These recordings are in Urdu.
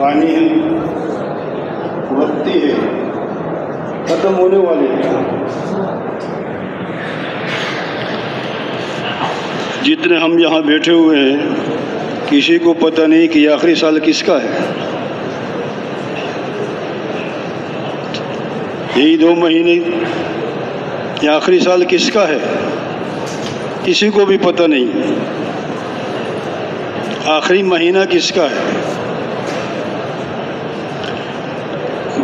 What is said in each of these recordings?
فانی ہے، وقتی ہے، ختم ہونے والی ہے۔ جتنے ہم یہاں بیٹھے ہوئے ہیں کسی کو پتہ نہیں کہ آخری سال کس کا ہے۔ یہی 2 مہینے یہ آخری سال کس کا ہے کسی کو بھی پتہ نہیں۔ آخری مہینہ کس کا ہے،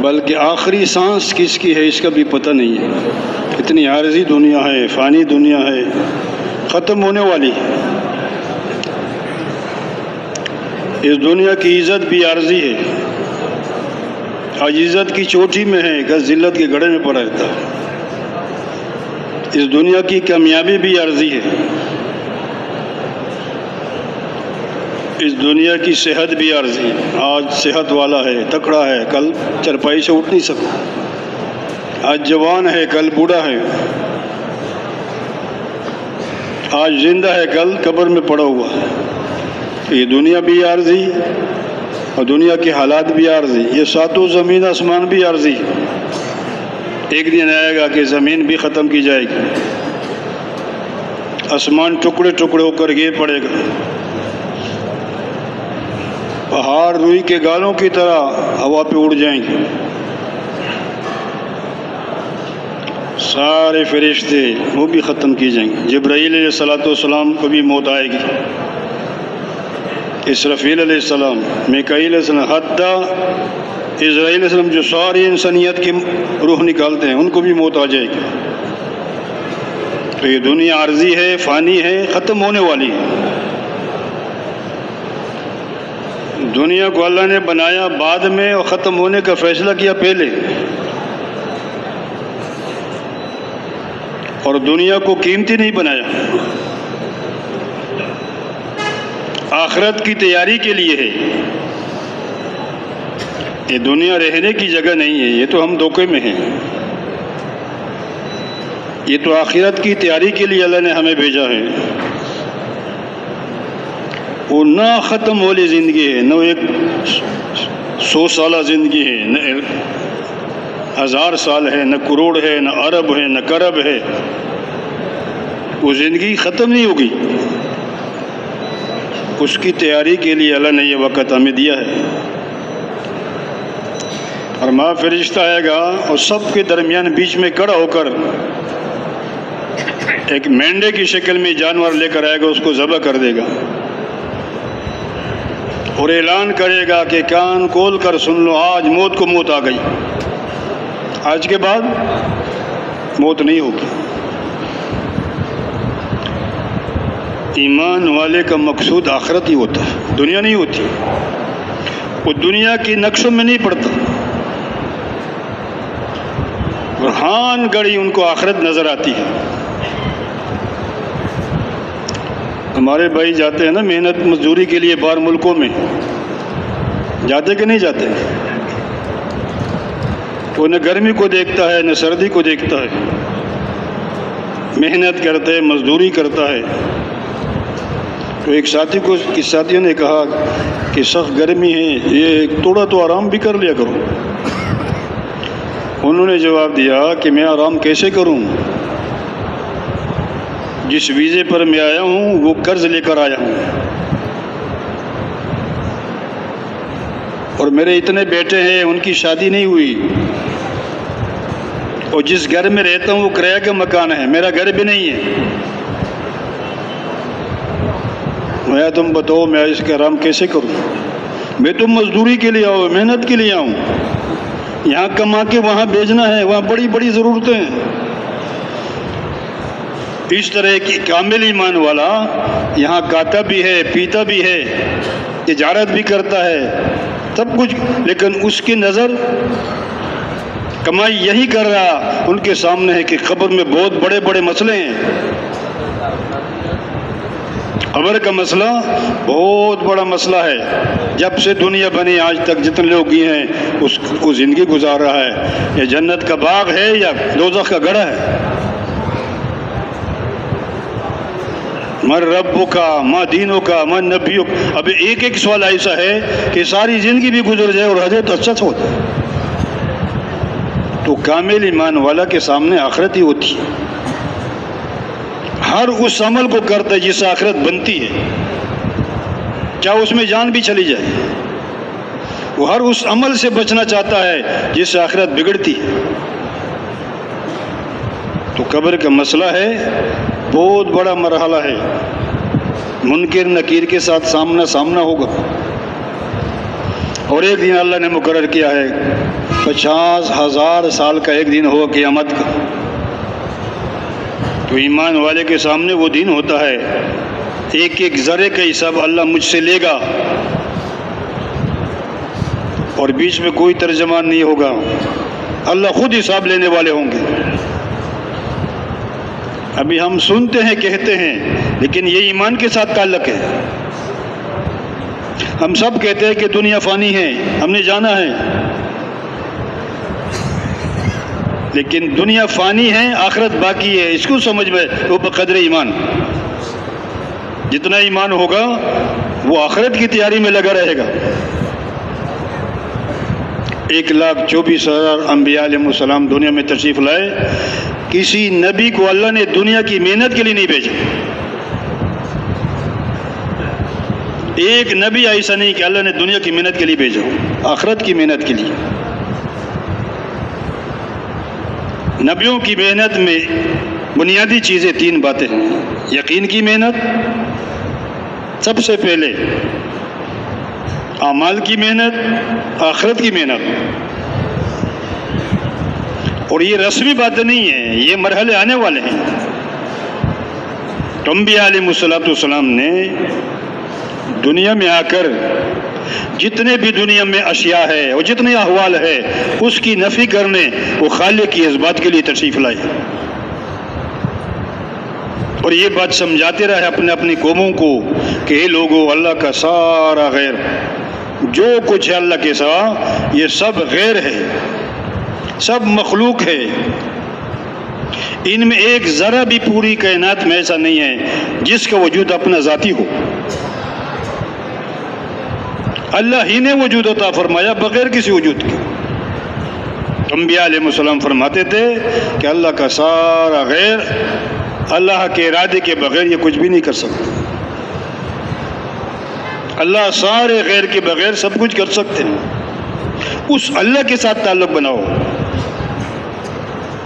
بلکہ آخری سانس کس کی ہے اس کا بھی پتہ نہیں ہے۔ اتنی عارضی دنیا ہے، فانی دنیا ہے، ختم ہونے والی ہے۔ اس دنیا کی عزت بھی عارضی ہے، آج عزت کی چوٹی میں ہے، کل ذلت کے گڑھے میں پڑا رہتا ہے۔ اس دنیا کی کامیابی بھی عارضی ہے، اس دنیا کی صحت بھی عارضی ہے۔ آج صحت والا ہے، تکڑا ہے، کل چرپائی سے اٹھ نہیں سکتا۔ آج جوان ہے، کل بوڑھا ہے۔ آج زندہ ہے، کل قبر میں پڑا ہوا ہے۔ یہ دنیا بھی عارضی اور دنیا کے حالات بھی عارضی، یہ ساتوں زمین آسمان بھی عارضی۔ ایک دن آئے گا کہ زمین بھی ختم کی جائے گی، آسمان ٹکڑے ٹکڑے ہو کر گر پڑے گا، پہاڑ روئی کے گالوں کی طرح ہوا پہ اڑ جائیں گے، سارے فرشتے وہ بھی ختم کی جائیں گے۔ جبرائیل علیہ السلام کو بھی موت آئے گی، اسرافیل علیہ السلام، میکائیل علیہ السلام، حتیٰ اسرائیل علیہ السلام جو ساری انسانیت کی روح نکالتے ہیں ان کو بھی موت آ جائے گی۔ تو یہ دنیا عارضی ہے، فانی ہے، ختم ہونے والی ہے۔ دنیا کو اللہ نے بنایا بعد میں اور ختم ہونے کا فیصلہ کیا پہلے، اور دنیا کو قیمتی نہیں بنایا، آخرت کی تیاری کے لیے ہے۔ یہ دنیا رہنے کی جگہ نہیں ہے، یہ تو ہم دھوکے میں ہیں۔ یہ تو آخرت کی تیاری کے لیے اللہ نے ہمیں بھیجا ہے۔ وہ نہ ختم والی زندگی ہے، نہ ایک 100 سالہ زندگی ہے، نہ 1000 سال ہے، نہ کروڑ ہے، نہ ارب ہے، نہ کرب ہے۔ وہ زندگی ختم نہیں ہوگی، اس کی تیاری کے لیے اللہ نے یہ وقت ہمیں دیا ہے۔ اور ماں فرشتہ آئے گا اور سب کے درمیان بیچ میں کھڑا ہو کر ایک مینڈے کی شکل میں جانور لے کر آئے گا، اس کو ذبح کر دے گا اور اعلان کرے گا کہ کان کھول کر سن لو، آج موت کو موت آ گئی، آج کے بعد موت نہیں ہوگی۔ ایمان والے کا مقصود آخرت ہی ہوتا ہے، دنیا نہیں ہوتی۔ وہ دنیا کی نقشوں میں نہیں پڑتا، برہان گڑی ان کو آخرت نظر آتی ہے۔ ہمارے بھائی جاتے ہیں نا محنت مزدوری کے لیے باہر ملکوں میں، جاتے کہ نہیں جاتے؟ وہ نہ گرمی کو دیکھتا ہے نہ سردی کو دیکھتا ہے، محنت کرتا ہے، مزدوری کرتا ہے۔ تو ایک ساتھیوں نے کہا کہ سخت گرمی ہے، یہ تھوڑا تو آرام بھی کر لیا کرو۔ انہوں نے جواب دیا کہ میں آرام کیسے کروں، جس ویزے پر میں آیا ہوں وہ قرض لے کر آیا ہوں، اور میرے اتنے بیٹے ہیں ان کی شادی نہیں ہوئی، اور جس گھر میں رہتا ہوں وہ کرایہ کا مکان ہے، میرا گھر بھی نہیں ہے۔ میں تم بتاؤ میں اس کا آرام کیسے کروں؟ میں تو مزدوری کے لیے آؤں، محنت کے لیے آؤں، یہاں کما کے وہاں بیچنا ہے، وہاں بڑی بڑی ضرورتیں ہیں۔ اس طرح کی کامل ایمان والا یہاں کھاتا بھی ہے، پیتا بھی ہے، تجارت بھی کرتا ہے، سب کچھ، لیکن اس کی نظر کمائی یہی کر رہا، ان کے سامنے ہے کہ قبر میں بہت بڑے بڑے مسئلے ہیں۔ قبر کا مسئلہ بہت بڑا مسئلہ ہے، جب سے دنیا بنی آج تک جتنے لوگ گئے ہیں اس کو زندگی گزار رہا ہے، یہ جنت کا باغ ہے یا دوزخ کا گڑھا ہے؟ من ربو کا، ماں دینوں کا، من نبیوں کا. اب ایک ایک سوال ایسا ہے کہ ساری زندگی بھی گزر جائے اور حضرت اچھا ہو جائے. تو کامل ایمان والا کے سامنے آخرت ہی ہوتی ہے. ہر اس عمل کو کرتا ہے جس سے آخرت بنتی ہے، چاہے اس میں جان بھی چلی جائے. وہ ہر اس عمل سے بچنا چاہتا ہے جس سے آخرت بگڑتی ہے. تو قبر کا مسئلہ ہے، بہت بڑا مرحلہ ہے. منکر نکیر کے ساتھ سامنا ہوگا. اور ایک دن اللہ نے مقرر کیا ہے 50,000 سال کا ایک دن ہو قیامت کا. تو ایمان والے کے سامنے وہ دن ہوتا ہے، ایک ایک ذرے کا حساب اللہ مجھ سے لے گا، اور بیچ میں کوئی ترجمان نہیں ہوگا. اللہ خود حساب لینے والے ہوں گے. ابھی ہم سنتے ہیں، کہتے ہیں، لیکن یہ ایمان کے ساتھ تعلق ہے. ہم سب کہتے ہیں کہ دنیا فانی ہے، ہم نے جانا ہے، لیکن دنیا فانی ہے، آخرت باقی ہے. اس کو سمجھ میں وہ بقدر ایمان. جتنا ایمان ہوگا وہ آخرت کی تیاری میں لگا رہے گا. 1,24,000 انبیاء علیہ السلام دنیا میں تشریف لائے. کسی نبی کو اللہ نے دنیا کی محنت کے لیے نہیں بھیجا. ایک نبی ایسا نہیں کہ اللہ نے دنیا کی محنت کے لیے بھیجا، آخرت کی محنت کے لیے. نبیوں کی محنت میں بنیادی چیزیں 3 باتیں ہیں. یقین کی محنت سب سے پہلے، اعمال کی محنت، آخرت کی محنت. اور یہ رسمی باتیں نہیں ہیں، یہ مرحلے آنے والے ہیں. تو انبیاء علیہ السلام نے دنیا میں آ کر جتنے بھی دنیا میں اشیاء ہے اور جتنے احوال ہے اس کی نفی کرنے وہ خالق کی اثبات کے لیے تشریف لائے. اور یہ بات سمجھاتے رہے اپنی قوموں کو کہ اے لوگوں، اللہ کا سارا غیر، جو کچھ ہے اللہ کے سوا، یہ سب غیر ہے، سب مخلوق ہے. ان میں ایک ذرہ بھی پوری کائنات میں ایسا نہیں ہے جس کا وجود اپنا ذاتی ہو. اللہ ہی نے وجود عطا فرمایا بغیر کسی وجود کے. انبیاء علیہ السلام فرماتے تھے کہ اللہ کا سارا غیر اللہ کے ارادے کے بغیر یہ کچھ بھی نہیں کر سکتا. اللہ سارے غیر کے بغیر سب کچھ کر سکتے ہیں. اس اللہ کے ساتھ تعلق بناؤ،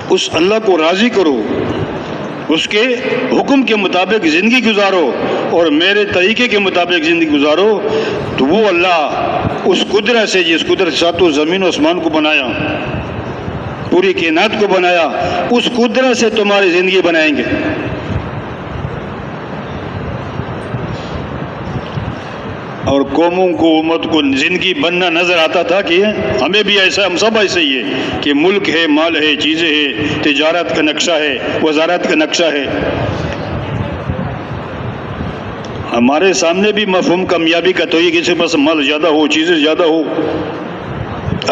اس اللہ کو راضی کرو، اس کے حکم کے مطابق زندگی گزارو اور میرے طریقے کے مطابق زندگی گزارو. تو وہ اللہ اس قدرت سے، جس قدرت سے تو زمین و آسمان کو بنایا، پوری کائنات کو بنایا، اس قدرت سے تمہاری زندگی بنائیں گے. اور قوموں کو، امت کو زندگی بننا نظر آتا تھا کہ ہمیں بھی ایسا، ہم سب ایسے ہی ہے کہ ملک ہے، مال ہے، چیزیں ہے، تجارت کا نقشہ ہے، وزارت کا نقشہ ہے. ہمارے سامنے بھی مفہوم کامیابی کا تو یہ کسی پاس مال زیادہ ہو، چیزیں زیادہ ہو،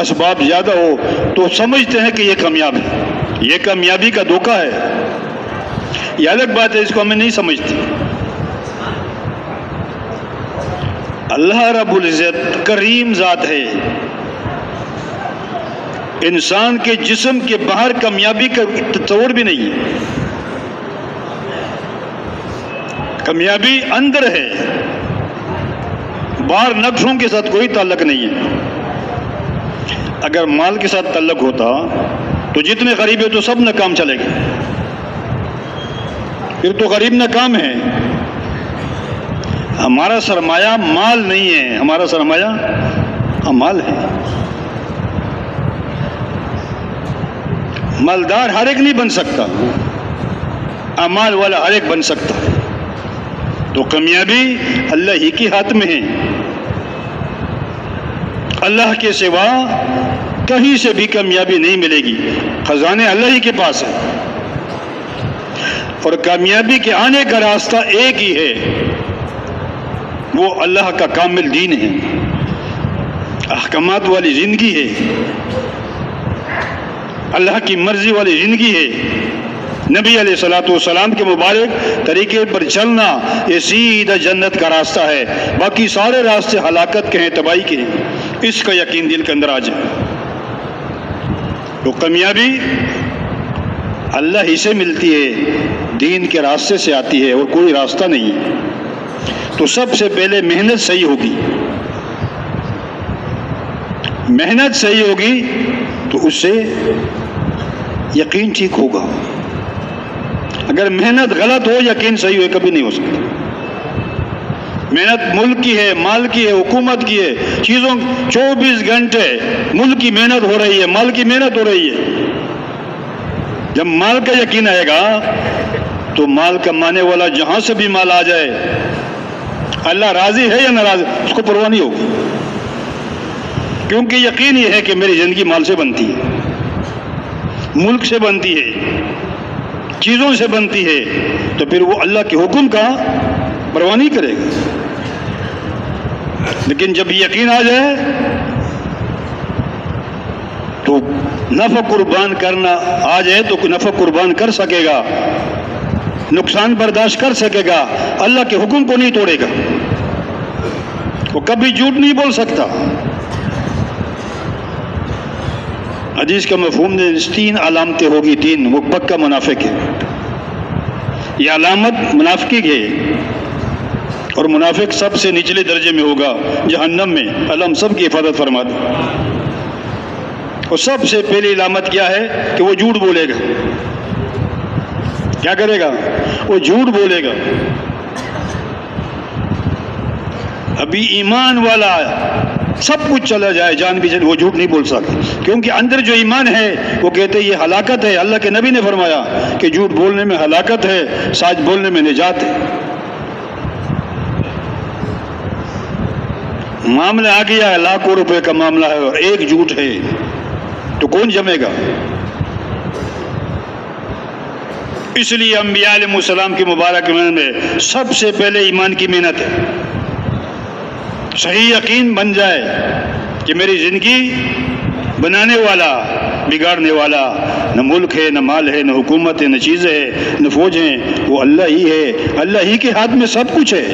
اسباب زیادہ ہو تو سمجھتے ہیں کہ یہ کامیاب ہے. یہ کامیابی کا دھوکہ ہے. یہ الگ بات ہے، اس کو ہمیں نہیں سمجھتے. اللہ رب العزت کریم ذات ہے. انسان کے جسم کے باہر کامیابی کا تصور بھی نہیں ہے. کامیابی اندر ہے، باہر نقشوں کے ساتھ کوئی تعلق نہیں ہے. اگر مال کے ساتھ تعلق ہوتا تو جتنے غریب ہے تو سب ناکام چلے گئے. پھر تو غریب ناکام ہے. ہمارا سرمایہ مال نہیں ہے، ہمارا سرمایہ اعمال ہے. مالدار ہر ایک نہیں بن سکتا، اعمال والا ہر ایک بن سکتا ہے. تو کامیابی اللہ ہی کے ہاتھ میں ہے. اللہ کے سوا کہیں سے بھی کامیابی نہیں ملے گی. خزانے اللہ ہی کے پاس ہے. اور کامیابی کے آنے کا راستہ ایک ہی ہے، وہ اللہ کا کامل دین ہے، احکامات والی زندگی ہے، اللہ کی مرضی والی زندگی ہے. نبی علیہ الصلوۃ والسلام کے مبارک طریقے پر چلنا یہ سیدھا جنت کا راستہ ہے، باقی سارے راستے ہلاکت کے ہیں، تباہی کے ہیں۔ اس کا یقین دل کے اندر آ جائے تو کامیابی اللہ ہی سے ملتی ہے، دین کے راستے سے آتی ہے اور کوئی راستہ نہیں ہے۔ تو سب سے پہلے محنت صحیح ہوگی، محنت صحیح ہوگی تو اس سے یقین ٹھیک ہوگا۔ اگر محنت غلط ہو یقین صحیح ہو کبھی نہیں ہو سکتا۔ محنت ملک کی ہے، مال کی ہے، حکومت کی ہے، چیزوں 24 گھنٹے ملک کی محنت ہو رہی ہے، مال کی محنت ہو رہی ہے۔ جب مال کا یقین آئے گا تو مال کمانے والا جہاں سے بھی مال آ جائے، اللہ راضی ہے یا ناراض اس کو پرواہ نہیں ہوگی، کیونکہ یقین یہ ہے کہ میری زندگی مال سے بنتی ہے، ملک سے بنتی ہے، چیزوں سے بنتی ہے، تو پھر وہ اللہ کے حکم کا پرواہ نہیں کرے گا۔ لیکن جب یقین آ جائے تو نفع قربان کرنا آ جائے تو نفع قربان کر سکے گا، نقصان برداشت کر سکے گا، اللہ کے حکم کو نہیں توڑے گا، وہ کبھی جھوٹ نہیں بول سکتا۔ حدیث کا مفہوم نے 3 علامتیں ہوگی، 3 وہ پکا منافق ہے۔ یہ علامت منافقی ہے، اور منافق سب سے نچلے درجے میں ہوگا جہنم میں، اللہ ہم سب کی حفاظت فرما دے۔ اور سب سے پہلی علامت کیا ہے کہ وہ جھوٹ بولے گا۔ کیا کرے گا؟ وہ جھوٹ بولے گا۔ ابھی ایمان والا سب کچھ چلا جائے جان بھی جان وہ جھوٹ نہیں بول سکتا، کیونکہ اندر جو ایمان ہے وہ کہتے یہ ہلاکت ہے۔ اللہ کے نبی نے فرمایا کہ جھوٹ بولنے میں ہلاکت ہے، سچ بولنے میں نجات ہے۔ معاملہ آ گیا ہے، لاکھوں روپے کا معاملہ ہے اور ایک جھوٹ ہے تو کون جمے گا؟ اس لیے انبیاء علیہ السلام کی مبارک محنت میں سب سے پہلے ایمان کی محنت ہے، صحیح یقین بن جائے کہ میری زندگی بنانے والا بگاڑنے والا نہ ملک ہے، نہ مال ہے، نہ حکومت ہے، نہ چیزیں ہے، نہ فوج ہیں، وہ اللہ ہی ہے، اللہ ہی کے ہاتھ میں سب کچھ ہے۔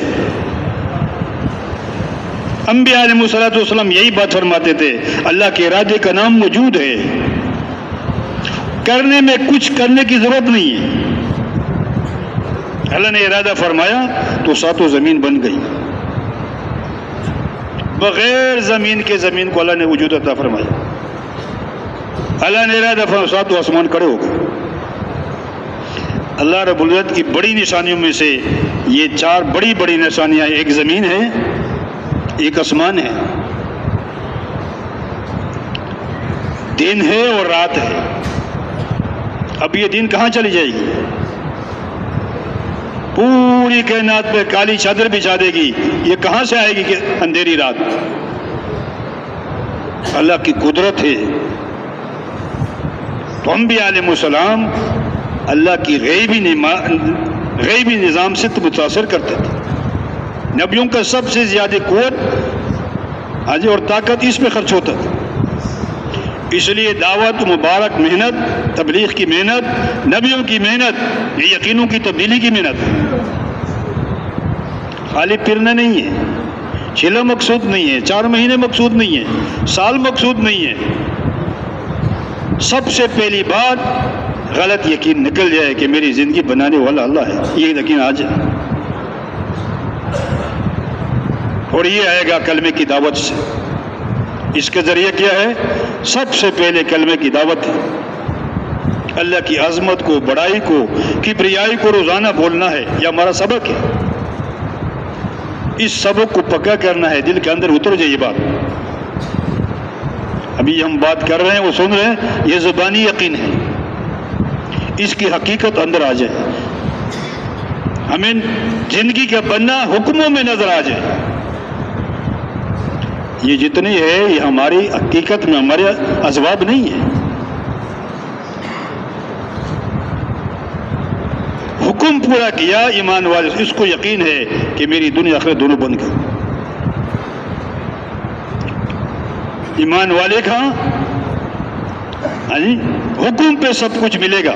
انبیاء علیہ السلام یہی بات فرماتے تھے، اللہ کے ارادے کا نام موجود ہے، کرنے میں کچھ کرنے کی ضرورت نہیں ہے۔ اللہ نے ارادہ فرمایا تو ساتوں زمین بن گئی، بغیر زمین کے زمین کو اللہ نے وجود عطا فرمایا۔ اللہ نے ارادہ فرمایا ساتوں آسمان کھڑے ہو گئے۔ اللہ رب العزت کی بڑی نشانیوں میں سے یہ 4 بڑی بڑی نشانیاں، ایک زمین ہے، ایک آسمان ہے، دن ہے اور رات ہے۔ اب یہ دن کہاں چلی جائے گی؟ پوری کائنات پہ کالی چادر بچھا دے گی، یہ کہاں سے آئے گی کہ اندھیری رات؟ اللہ کی قدرت ہے۔ تو انبیاء علیہ السلام اللہ کی غیبی نظام سے متاثر کرتے تھے۔ نبیوں کا سب سے زیادہ قوت اور طاقت اس پہ خرچ ہوتا تھا۔ اس لیے دعوت مبارک محنت، تبلیغ کی محنت، نبیوں کی محنت، یہ یقینوں کی تبدیلی کی محنت ہے۔ خالی پھرنا نہیں ہے، چلا مقصود نہیں ہے، 4 مہینے مقصود نہیں ہے، سال مقصود نہیں ہے۔ سب سے پہلی بات غلط یقین نکل جائے کہ میری زندگی بنانے والا اللہ ہے، یہ یقین آ جائے، اور یہ آئے گا کلمے کی دعوت سے۔ اس کے ذریعے کیا ہے؟ سب سے پہلے کلمے کی دعوت ہے، اللہ کی عظمت کو، بڑائی کو، کبریائی کو روزانہ بولنا ہے، یہ ہمارا سبق ہے۔ اس سبق کو پکا کرنا ہے، دل کے اندر اتر جائے یہ بات۔ ابھی ہم بات کر رہے ہیں، وہ سن رہے ہیں، یہ زبانی یقین ہے، اس کی حقیقت اندر آ جائے، ہمیں زندگی کا بننا حکموں میں نظر آ جائے۔ یہ جتنی ہے یہ ہماری حقیقت میں ہمارے اسباب نہیں ہے، حکم پورا کیا ایمان والے، اس کو یقین ہے کہ میری دنیا آخرت دونوں بن گئی۔ ایمان والے کا حکم پہ سب کچھ ملے گا،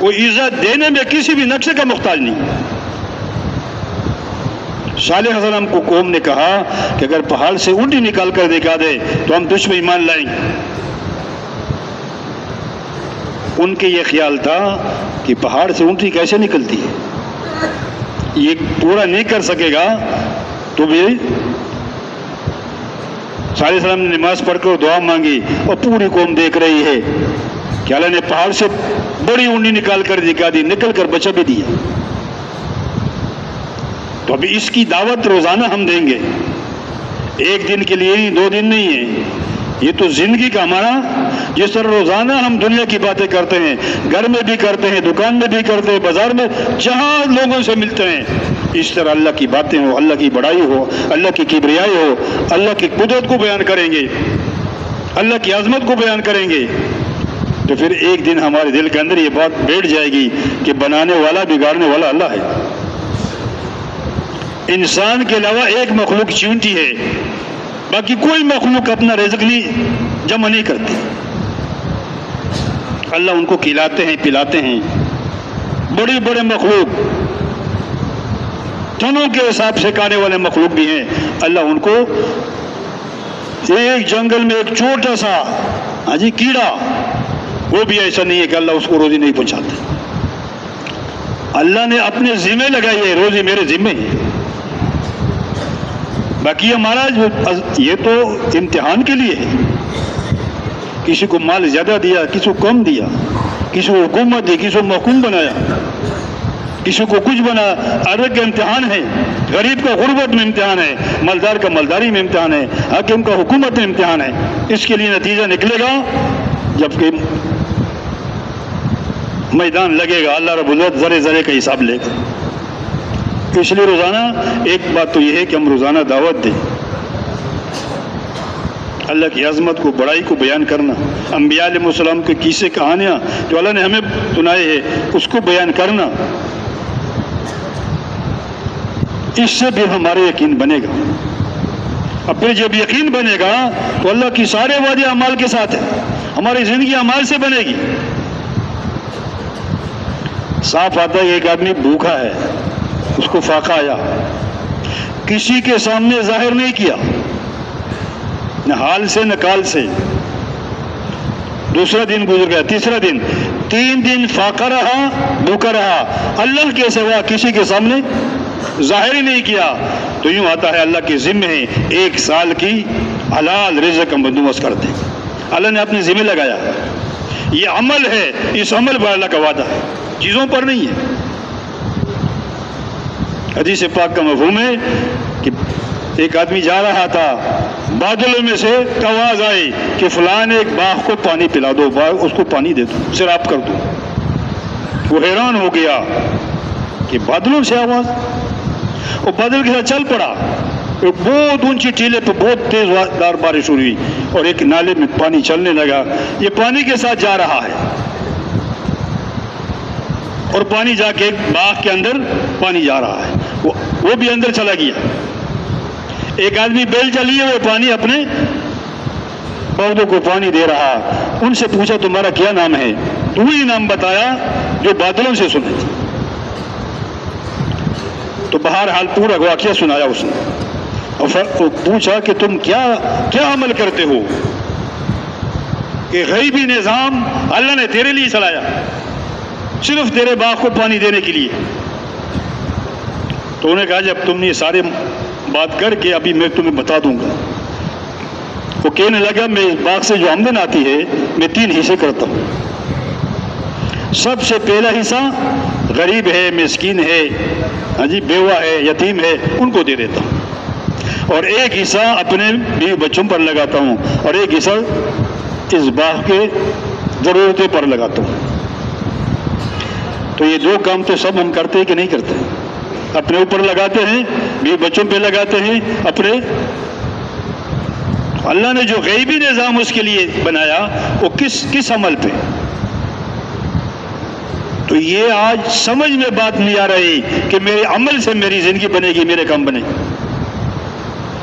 وہ عزت دینے میں کسی بھی نقشے کا محتاج نہیں۔ صالح علیہ السلام کو قوم نے کہا کہ اگر پہاڑ سے اونٹی نکال کر دکھا دے تو ہم تجھ پہ ایمان لائیں گے۔ ان کے یہ خیال تھا کہ پہاڑ سے اونٹی کیسے نکلتی ہے، یہ پورا نہیں کر سکے گا تو بھی۔ صالح علیہ السلام نے نماز پڑھ کر دعا مانگی اور پوری قوم دیکھ رہی ہے کہ اللہ نے پہاڑ سے بڑی اونٹی نکال کر دکھا دی، نکل کر بچا بھی دیا۔ تو ابھی اس کی دعوت روزانہ ہم دیں گے، ایک دن کے لیے نہیں، 2 دن نہیں ہے، یہ تو زندگی کا ہمارا، جس طرح روزانہ ہم دنیا کی باتیں کرتے ہیں، گھر میں بھی کرتے ہیں، دکان میں بھی کرتے ہیں، بازار میں جہاں لوگوں سے ملتے ہیں، اس طرح اللہ کی باتیں ہو، اللہ کی بڑائی ہو، اللہ کی کبریائی ہو، اللہ کی قدرت کو بیان کریں گے، اللہ کی عظمت کو بیان کریں گے، تو پھر ایک دن ہمارے دل کے اندر یہ بات بیٹھ جائے گی کہ بنانے والا بگاڑنے والا اللہ ہے۔ انسان کے علاوہ ایک مخلوق چونٹی ہے، باقی کوئی مخلوق اپنا رزق نہیں جمع نہیں کرتی۔ اللہ ان کو کھلاتے ہیں پلاتے ہیں، بڑے بڑے مخلوق، ٹنوں کے حساب سے کھانے والے مخلوق بھی ہیں، اللہ ان کو ایک جنگل میں ایک چھوٹا سا کیڑا، وہ بھی ایسا نہیں ہے کہ اللہ اس کو روزی نہیں پہنچاتا۔ اللہ نے اپنے ذمہ لگائی ہے، روزی میرے ذمہ ہے، باقی ہمارا یہ تو امتحان کے لیے ہے۔ کسی کو مال زیادہ دیا، کسی کو کم دیا، کسی کو حکومت دی، کسی کو محکوم بنایا، کسی کو کچھ بنا، ہر ایک کا امتحان ہے۔ غریب کا غربت میں امتحان ہے، مالدار کا مالداری میں امتحان ہے، حاکم کا حکومت میں امتحان ہے۔ اس کے لیے نتیجہ نکلے گا جبکہ میدان لگے گا، اللہ رب العزت ذرے ذرے کا حساب لے گا۔ اس لیے روزانہ ایک بات تو یہ ہے کہ ہم روزانہ دعوت دیں، اللہ کی عظمت کو، بڑائی کو بیان کرنا، انبیاء علیہ السلام کے قصے کہانیاں جو اللہ نے ہمیں سنائے ہیں اس کو بیان کرنا، اس سے بھی ہمارے یقین بنے گا۔ اب پھر جب یقین بنے گا تو اللہ کی سارے وعدے اعمال کے ساتھ ہیں، ہماری زندگی اعمال سے بنے گی۔ صاف آتا ہے ایک آدمی بھوکا ہے، اس کو فاقہ آیا، کسی کے سامنے ظاہر نہیں کیا، نہ حال سے نہ کال سے۔ دوسرا دن گزر گیا، تیسرا دن، 3 دن فاقہ رہا، بھوکا رہا، اللہ کے سوا کسی کے سامنے ظاہر ہی نہیں کیا، تو یوں آتا ہے اللہ کے ذمہ ہے 1 سال کی حلال رزق کا بندوبست کر دیں۔ اللہ نے اپنے ذمہ لگایا، یہ عمل ہے، اس عمل پر اللہ کا وعدہ ہے، چیزوں پر نہیں ہے۔ حدیث پاک کا مفہوم ہے کہ ایک آدمی جا رہا تھا، بادلوں میں سے آواز آئی کہ فلاں ایک باغ کو پانی پلا دو، باغ اس کو پانی دے دو، سیراب کر دو۔ وہ حیران ہو گیا کہ بادلوں سے آواز، وہ بادل کے ساتھ چل پڑا، ایک بہت اونچی ٹیلے پہ بہت تیز دار بارش ہوئی اور ایک نالے میں پانی چلنے لگا، یہ پانی کے ساتھ جا رہا ہے، اور پانی جا کے ایک باغ کے اندر پانی جا رہا ہے، وہ بھی اندر چلا گیا۔ ایک آدمی بیل چلیے ہوئے پانی اپنے پودوں کو پانی دے رہا، ان سے پوچھا تمہارا کیا نام ہے؟ تو وہی نام بتایا جو بادلوں سے سنے تھے۔ تو بہرحال پورا واقعہ سنایا اس نے، اور پوچھا کہ تم کیا عمل کرتے ہو؟ کہ غیبی نظام اللہ نے تیرے لیے چلایا، صرف تیرے باغ کو پانی دینے کے لیے۔ تو انہوں نے کہا جب تم نے یہ سارے بات کر کے ابھی میں تمہیں بتا دوں گا۔ وہ کہنے لگا میں اس باغ سے جو آمدن آتی ہے میں 3 حصے کرتا ہوں۔ سب سے پہلا حصہ غریب ہے، مسکین ہے، بیوہ ہے، یتیم ہے، ان کو دے دیتا ہوں، اور ایک حصہ اپنے بیوی بچوں پر لگاتا ہوں، اور ایک حصہ اس باغ کے ضرورتیں پر لگاتا ہوں۔ تو یہ 2 کام تو سب ہم کرتے ہیں کہ نہیں کرتے؟ اپنے اوپر لگاتے ہیں، بیوی بچوں پہ لگاتے ہیں، اپنے اللہ نے جو غیبی نظام اس کے لیے بنایا وہ کس عمل پہ؟ تو یہ آج سمجھ میں بات نہیں آ رہی کہ میرے عمل سے میری زندگی بنے گی، میرے کام بنے گی۔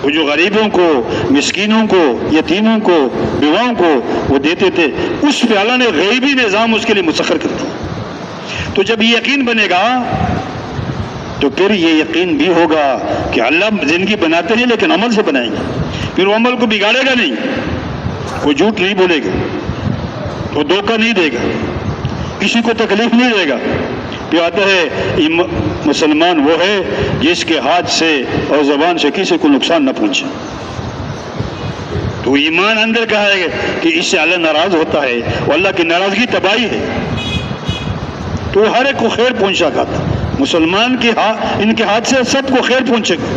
وہ جو غریبوں کو، مسکینوں کو، یتیموں کو، بیواؤں کو وہ دیتے تھے، اس پہ اللہ نے غیبی نظام اس کے لیے مسخر کر دیا۔ تو جب یہ یقین بنے گا تو پھر یہ یقین بھی ہوگا کہ اللہ زندگی بناتے ہیں لیکن عمل سے بنائیں گے. پھر وہ عمل کو بگاڑے گا نہیں, وہ جھوٹ نہیں بولے گا, وہ دھوکہ نہیں دے گا, کسی کو تکلیف نہیں دے گا. پھر آتا ہے مسلمان وہ ہے جس کے ہاتھ سے اور زبان سے کسی کو نقصان نہ پہنچے. تو ایمان اندر کہا ہے کہ اس سے اللہ ناراض ہوتا ہے, اور اللہ کی ناراضگی تباہی ہے. تو وہ ہر ایک کو خیر پہنچا کرتا. مسلمان کے ان کے ہاتھ سے سب کو خیر پہنچے گا.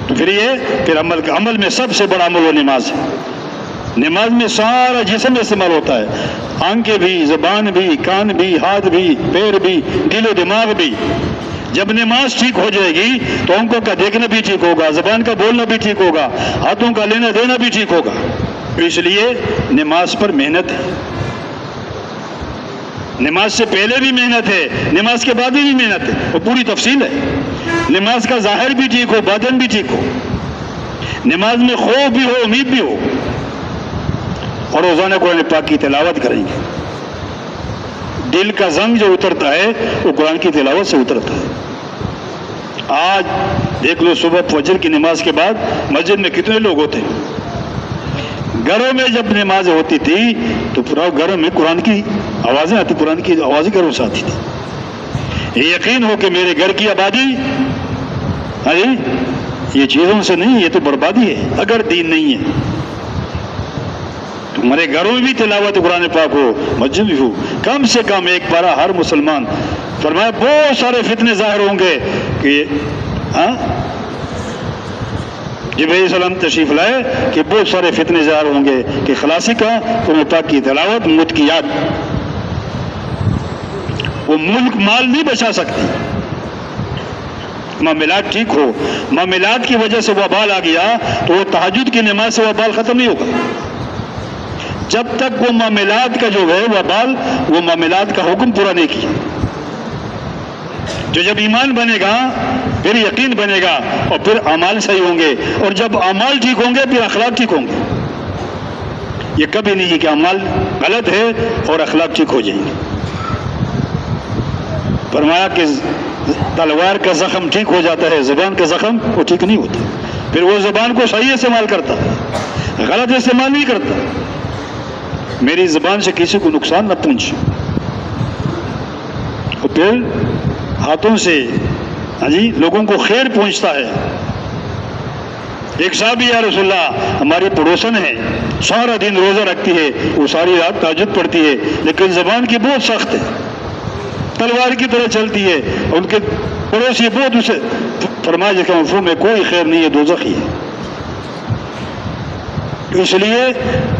تو پھر عمل میں سب سے بڑا عمل وہ نماز ہے. نماز میں سارا جسم استعمال ہوتا ہے, آنکھیں بھی, زبان بھی, کان بھی, ہاتھ بھی, پیر بھی, دل و دماغ بھی. جب نماز ٹھیک ہو جائے گی تو آنکھوں کا دیکھنا بھی ٹھیک ہوگا, زبان کا بولنا بھی ٹھیک ہوگا, ہاتھوں کا لینا دینا بھی ٹھیک ہوگا. اس لیے نماز پر محنت ہے. نماز سے پہلے بھی محنت ہے, نماز کے بعد بھی محنت ہے, وہ پوری تفصیل ہے. نماز کا ظاہر بھی ٹھیک ہو, باطن بھی ٹھیک ہو. نماز میں خوف بھی ہو, امید بھی ہو. اور روزانہ قرآن پاک کی تلاوت کریں گے. دل کا زنگ جو اترتا ہے وہ قرآن کی تلاوت سے اترتا ہے. آج دیکھ لو, صبح فجر کی نماز کے بعد مسجد میں کتنے لوگ ہوتے ہیں. گھروں میں جب نماز ہوتی تھی تو پورا گھروں میں قرآن کی آوازیں آتی, قرآن کی آوازیں گھروں سے آتی تھی. یہ یقین ہو کہ میرے گھر کی آبادی یہ چیزوں سے نہیں, یہ تو بربادی ہے اگر دین نہیں ہے. تمہارے گھروں میں بھی تلاوت قرآن پاک ہو, مسجد بھی ہو, کم سے کم ایک پارہ ہر مسلمان. فرمایا بہت سارے فتنے ظاہر ہوں گے کہ جب علیہ السلام تشریف لائے کہ بہت سارے فتنے ظاہر ہوں گے کہ خلاصی کا قرآن پاک کی تلاوت, موت کی یاد. وہ ملک مال نہیں بچا سکتی. معاملات ٹھیک ہو, معاملات کی وجہ سے وبال آ گیا تو وہ تہجد کی نماز سے وبال ختم نہیں ہوگا. جب تک وہ معاملات کا جو ہے وبال, وہ معاملات کا حکم پورا نہیں کیا. جو جب ایمان بنے گا پھر یقین بنے گا اور پھر اعمال صحیح ہوں گے, اور جب اعمال ٹھیک ہوں گے پھر اخلاق ٹھیک ہوں گے. یہ کبھی نہیں کہ اعمال غلط ہے اور اخلاق ٹھیک ہو جائیں گے. فرمایا کہ تلوار کا زخم ٹھیک ہو جاتا ہے, زبان کا زخم وہ ٹھیک نہیں ہوتا. پھر وہ زبان کو صحیح استعمال کرتا, غلط استعمال نہیں کرتا. میری زبان سے کسی کو نقصان نہ پہنچے. اور پھر ہاتھوں سے لوگوں کو خیر پہنچتا ہے. ایک صحابی یا رسول اللہ ہماری پڑوسن ہے, سارا دن روزہ رکھتی ہے, وہ ساری رات تہجد پڑھتی ہے, لیکن زبان کی بہت سخت ہے, تلوار کی طرح چلتی ہے. ان کے پڑوسی بہت اسے فرمایا جس کا مفہوم میں کوئی خیر نہیں ہے, دوزخی ہے. اس لیے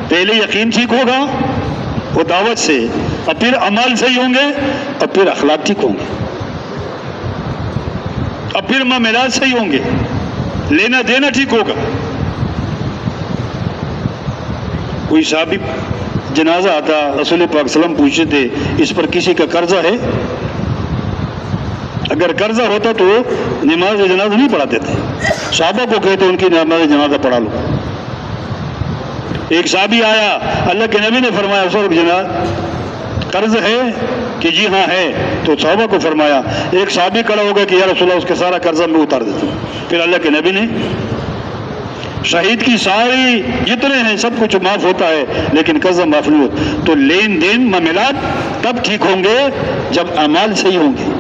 پہلے یقین ٹھیک ہوگا وہ دعوت سے, اور پھر اعمال صحیح ہوں گے, اور پھر اخلاق ٹھیک ہوں گے, اور پھر معاملات صحیح ہوں گے, لینا دینا ٹھیک ہوگا. کوئی صحابی جنازہ آتا, رسول پاک صلی اللہ علیہ وسلم پوچھتے تھے اس پر کسی کا قرضہ ہے؟ اگر قرضہ ہوتا تو نماز جنازہ نہیں پڑھاتے تھے, صحابہ کو کہتے ان کی نماز جنازہ پڑھا لو. ایک صحابی آیا, اللہ کے نبی نے فرمایا اس وقت قرض ہے کہ جی ہاں ہے, تو صحابہ کو فرمایا. ایک صحابی کھڑا ہوگا کہ یا رسول اللہ اس کا سارا قرضہ میں اتار دیتا ہوں. پھر اللہ کے نبی نے شہید کی ساری جتنے ہیں سب کچھ معاف ہوتا ہے لیکن قرضہ معاف نہیں ہوتا. تو لین دین معاملات تب ٹھیک ہوں گے جب اعمال صحیح ہوں گے.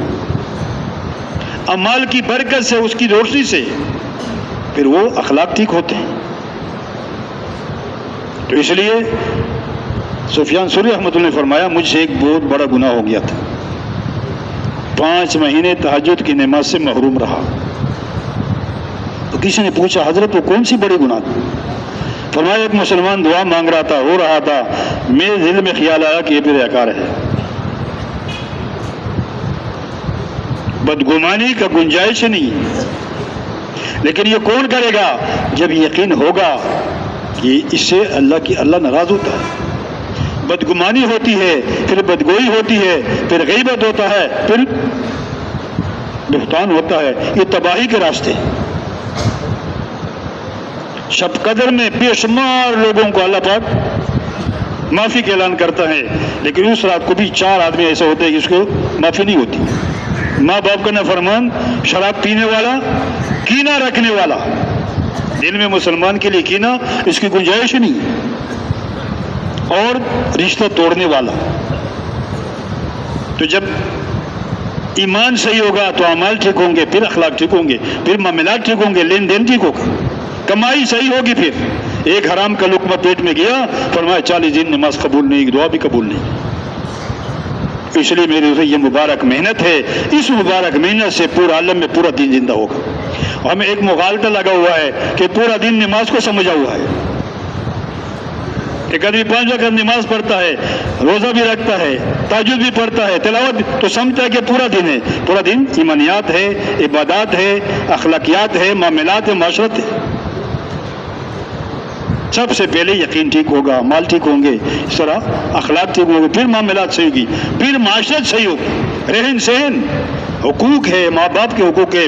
اعمال کی برکت سے, اس کی روشنی سے پھر وہ اخلاق ٹھیک ہوتے ہیں. تو اس لیے سفیان ثوری رحمۃ اللہ نے فرمایا مجھ سے ایک بہت بڑا گناہ ہو گیا تھا, 5 مہینے تہجد کی نماز سے محروم رہا. تو کسی نے پوچھا حضرت وہ کون سی بڑی گناہ تھی؟ فرمایا ایک مسلمان دعا مانگ رہا تھا, رو رہا تھا, میرے دل میں خیال آیا کہ یہ میرے اکار ہے. بدگمانی کا گنجائش نہیں, لیکن یہ کون کرے گا جب یقین ہوگا کہ اس سے اللہ ناراض ہوتا ہے. بدگمانی ہوتی ہے, پھر بدگوئی ہوتی ہے, پھر غیبت ہوتا ہے, پھر بہتان ہوتا ہے. یہ تباہی کے راستے. شب قدر میں بے شمار لوگوں کو اللہ پاک معافی کا اعلان کرتا ہے، لیکن اس رات کو بھی 4 آدمی ایسے ہوتے ہیں جس کو معافی نہیں ہوتی۔ ماں باپ کا نافرمان، شراب پینے والا، کینہ رکھنے والا، دل میں مسلمان کے لیے کینہ اس کی گنجائش نہیں، اور رشتہ توڑنے والا۔ تو جب ایمان صحیح ہوگا تو اعمال ٹھیک ہوں گے، پھر اخلاق ٹھیک ہوں گے، پھر معاملات ٹھیک ہوں گے، لین دین ٹھیک ہوگا، کمائی صحیح ہوگی۔ پھر ایک حرام کا لقمہ پیٹ میں گیا، فرمایا 40 دن نماز قبول نہیں، دعا بھی قبول نہیں۔ اس لیے میری یہ مبارک محنت ہے، اس مبارک محنت سے پورا عالم میں پورا دین زندہ ہوگا۔ ہمیں ایک مغالطہ لگا ہوا ہے کہ پورا دن نماز کو سمجھا ہوا ہے۔ ایک آدمی 5 وقت نماز پڑھتا ہے، روزہ بھی رکھتا ہے، تہجد بھی پڑھتا ہے، تلاوت بھی، تو سمجھتا ہے کہ پورا دن ہے۔ پورا دن ایمانیات ہے، عبادات ہے، اخلاقیات ہے، معاملات ہے، معاشرت ہے۔ سب سے پہلے یقین ٹھیک ہوگا، مال ٹھیک ہوں گے، اس طرح اخلاق ٹھیک ہوں گے، پھر معاملات صحیح ہوگی، پھر معاشرت صحیح ہوگی، رہن سہن، حقوق ہے، ماں باپ کے حقوق ہے،